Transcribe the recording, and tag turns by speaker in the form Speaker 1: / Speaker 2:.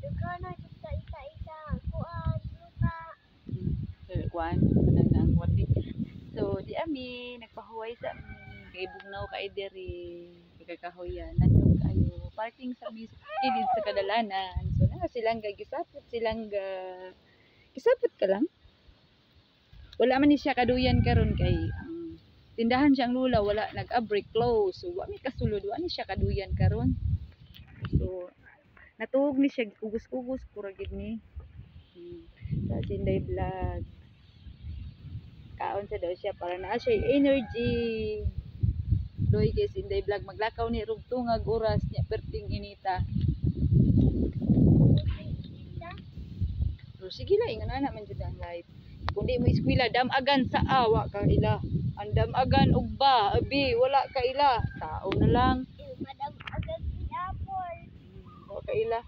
Speaker 1: Dugana kita ita kuan luka.
Speaker 2: Kuan nang wati. So di ami nagpahuway sa kay bugnaw kay diri kakahoyan nandun kayo parking sa kilid sa kadalanan. So na silang gisapot silang gisapot ka lang. Wala man ni siya kaduyan karon kay ang tindahan siyang lula wala nag-break close. So wa mi kasulod wa ni siya kaduyan karon. So natuog ni siya kugos-kugos kuragid ni. Sa Sinday Vlog. Kaon sa daw siya para naa siya energy. Doy kay Sinday Vlog maglakaw ni rug tungag oras niya perting inita. So sige la ingon ana man jud ang life. Kung di mo eskwela damagan sa awa ka ila. Ang damagan og ba abi wala ka ila. Tao na lang.
Speaker 1: Madam agad ni apple.
Speaker 2: Wa ka ila.